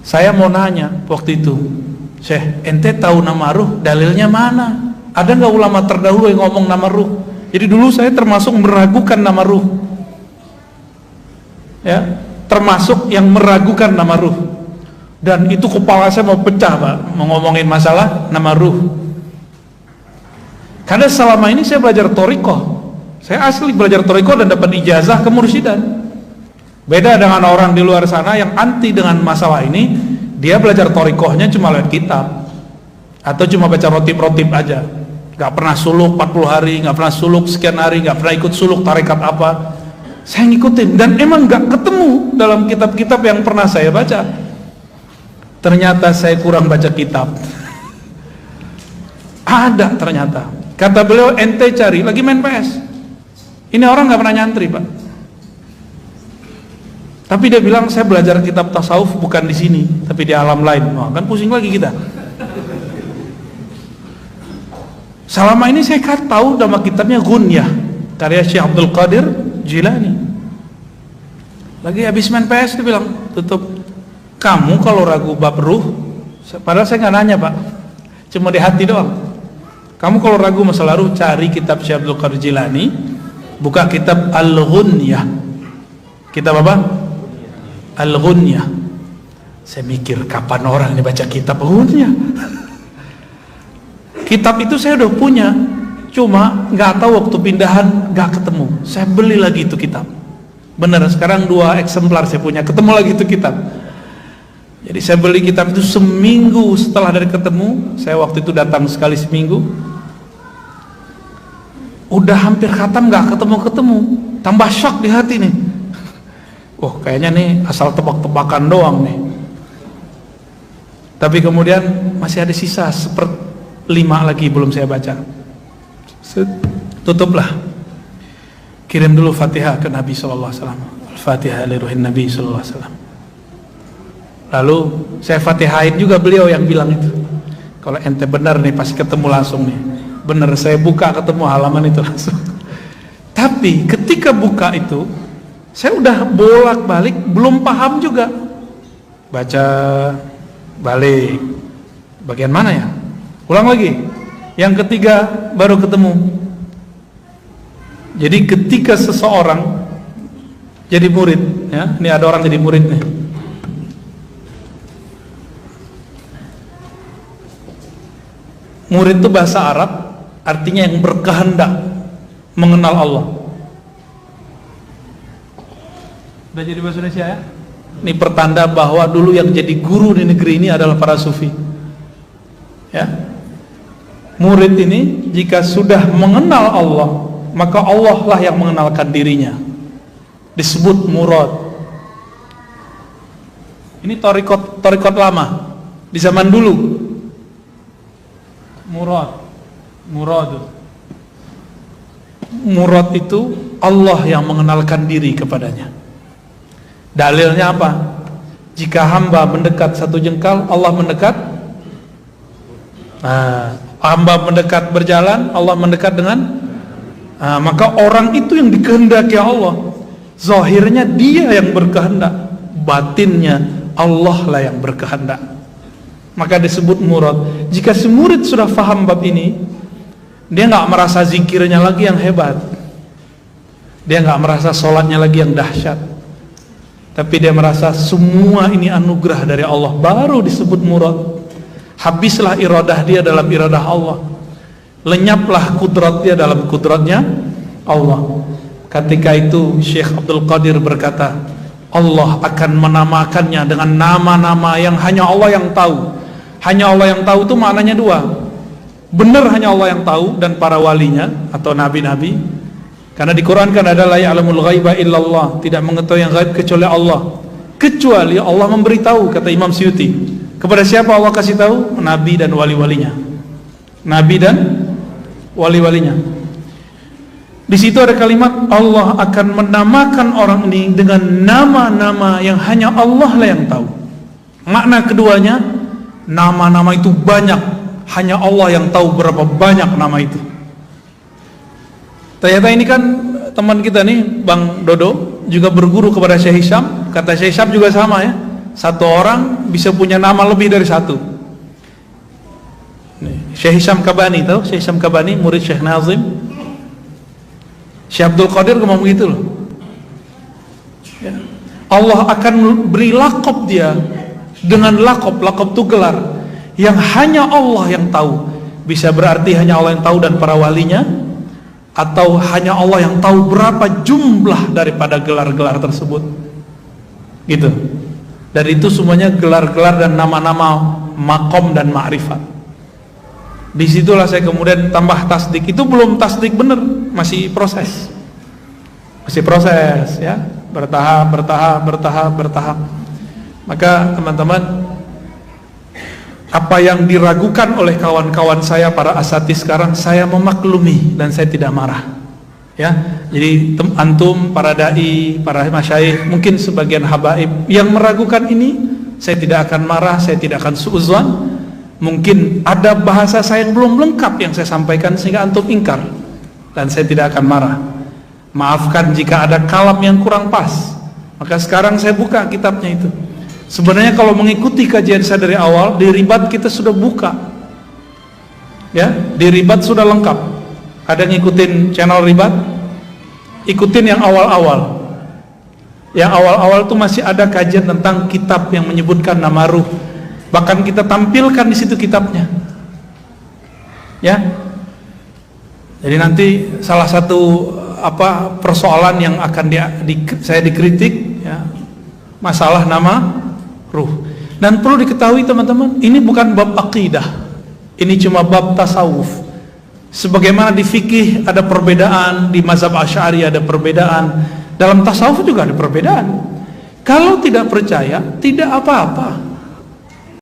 Saya mau nanya waktu itu, Syekh, ente tahu nama ruh, dalilnya mana? Ada nggak ulama terdahulu yang ngomong nama ruh? Jadi dulu saya termasuk meragukan nama ruh, ya, termasuk yang meragukan nama ruh. Dan itu kepala saya mau pecah, Pak, mau ngomongin masalah nama ruh. Karena selama ini saya belajar thoriqah, saya asli belajar thoriqah dan dapat ijazah kemursidan. Beda dengan orang di luar sana yang anti dengan masalah ini, dia belajar thoriqahnya cuma lewat kitab atau cuma baca rotib-rotib aja, gak pernah suluk 40 hari, gak pernah suluk sekian hari, gak pernah ikut suluk tarekat apa. Saya ngikutin dan emang gak ketemu dalam kitab-kitab yang pernah saya baca. Ternyata saya kurang baca kitab. Ada ternyata. Kata beliau, ente cari, lagi main PS. Ini orang gak pernah nyantri, Pak. Tapi dia bilang, saya belajar kitab tasawuf bukan di sini, tapi di alam lain. Wah, kan pusing lagi kita. Selama ini saya tahu nama kitabnya Ghunyah, karya Syekh Abdul Qadir Jilani. Lagi habis main PS dia bilang, tutup. Kamu kalau ragu bab ruh, padahal saya nggak nanya, Pak, cuma di hati doang. Kamu kalau ragu masalah ruh, cari kitab Syekh Abdul Qadir Jilani, buka kitab Al-Ghunyah. Kitab apa? Al-Ghunyah. Saya mikir, kapan orang ini baca kitab Ghunyah? Kitab itu saya udah punya, cuma nggak tahu waktu pindahan nggak ketemu. Saya beli lagi itu kitab. Bener, sekarang 2 eksemplar saya punya, ketemu lagi itu kitab. Jadi saya beli kitab itu seminggu setelah dari ketemu. Saya waktu itu datang sekali seminggu. Udah hampir khatam nggak ketemu-ketemu. Tambah shock di hati nih. Oh, kayaknya nih asal tebak-tebakan doang nih. Tapi kemudian masih ada sisa 1/5 lagi belum saya baca. Tutuplah. Kirim dulu Fatihah ke Nabi sallallahu alaihi wasallam. Al-Fatihah li ruhin Nabi sallallahu alaihi wasallam. Lalu saya Fatihain juga beliau yang bilang itu. Kalau ente benar nih pasti ketemu langsung nih. Benar, saya buka ketemu halaman itu langsung. Tapi ketika buka itu, saya udah bolak-balik belum paham juga. Baca balik. Bagian mana ya? Ulang lagi. Yang ketiga baru ketemu. Jadi ketika seseorang jadi murid, ya, ini ada orang jadi murid nih. Murid itu bahasa Arab, artinya yang berkehendak mengenal Allah. Udah jadi bahasa Indonesia ya? Ini pertanda bahwa dulu yang jadi guru di negeri ini adalah para sufi. Ya. Murid ini jika sudah mengenal Allah, maka Allah lah yang mengenalkan dirinya. Disebut murad. Ini torikot lama di zaman dulu. Murad itu Allah yang mengenalkan diri kepadanya. Dalilnya apa? Jika hamba mendekat 1 jengkal, Allah mendekat. Nah, hamba mendekat berjalan, Allah mendekat dengan. Maka orang itu yang dikehendaki Allah. Zahirnya dia yang berkehendak, batinnya Allah lah yang berkehendak. Maka disebut murad. Jika si murid sudah faham bab ini, dia nggak merasa zikirnya lagi yang hebat, dia nggak merasa sholatnya lagi yang dahsyat, tapi dia merasa semua ini anugerah dari Allah, baru disebut murad. Habislah iradah dia dalam iradah Allah, lenyaplah kudrat dia dalam kudratnya Allah. Ketika itu Syekh Abdul Qadir berkata, Allah akan menamakannya dengan nama-nama yang hanya Allah yang tahu. Hanya Allah yang tahu itu maknanya 2. Benar hanya Allah yang tahu dan para walinya atau nabi-nabi. Karena di Quran kan ada la ya'lamul ghaiba illallah, tidak mengetahui yang gaib kecuali Allah. Kecuali Allah memberitahu, kata Imam Suyuti. Kepada siapa Allah kasih tahu? Nabi dan wali-walinya. Nabi dan wali-walinya. Di situ ada kalimat Allah akan menamakan orang ini dengan nama-nama yang hanya Allah lah yang tahu. Makna keduanya, nama-nama itu banyak, hanya Allah yang tahu berapa banyak nama itu. Ternyata ini kan teman kita nih, Bang Dodo, juga berguru kepada Syekh Hisham. Kata Syekh Hisham juga sama ya. Satu orang bisa punya nama lebih dari satu. Syekh Hisham Kabani, tahu Syekh Hisham Kabani, murid Syekh Nazim. Syekh Abdul Qadir ngomong gitu loh. Ya. Allah akan beri lakop dia dengan lakop itu gelar yang hanya Allah yang tahu. Bisa berarti hanya Allah yang tahu dan para walinya, atau hanya Allah yang tahu berapa jumlah daripada gelar-gelar tersebut. Gitu. Dan itu semuanya gelar-gelar dan nama-nama makom dan ma'rifat. Disitulah saya kemudian tambah tasdik. Itu belum tasdik bener, masih proses ya, bertahap. Maka teman-teman, apa yang diragukan oleh kawan-kawan saya para asatidz sekarang, saya memaklumi dan saya tidak marah ya. Jadi antum, para dai, para masyayikh, mungkin sebagian habaib yang meragukan ini, saya tidak akan marah, saya tidak akan suudzon. Mungkin ada bahasa saya yang belum lengkap yang saya sampaikan sehingga antum ingkar, dan saya tidak akan marah. Maafkan jika ada kalam yang kurang pas. Maka sekarang saya buka kitabnya itu. Sebenarnya kalau mengikuti kajian saya dari awal, di Ribat kita sudah buka ya, di Ribat sudah lengkap. Ada ngikutin channel Ribat? Ikutin yang awal-awal. Yang awal-awal itu masih ada kajian tentang kitab yang menyebutkan nama ruh. Bahkan kita tampilkan di situ kitabnya. Ya. Jadi nanti salah satu persoalan yang akan saya dikritik ya, masalah nama ruh. Dan perlu diketahui teman-teman, ini bukan bab akidah. Ini cuma bab tasawuf. Sebagaimana di fikih ada perbedaan, di mazhab Asy'ari ada perbedaan, dalam tasawuf juga ada perbedaan. Kalau tidak percaya, tidak apa-apa.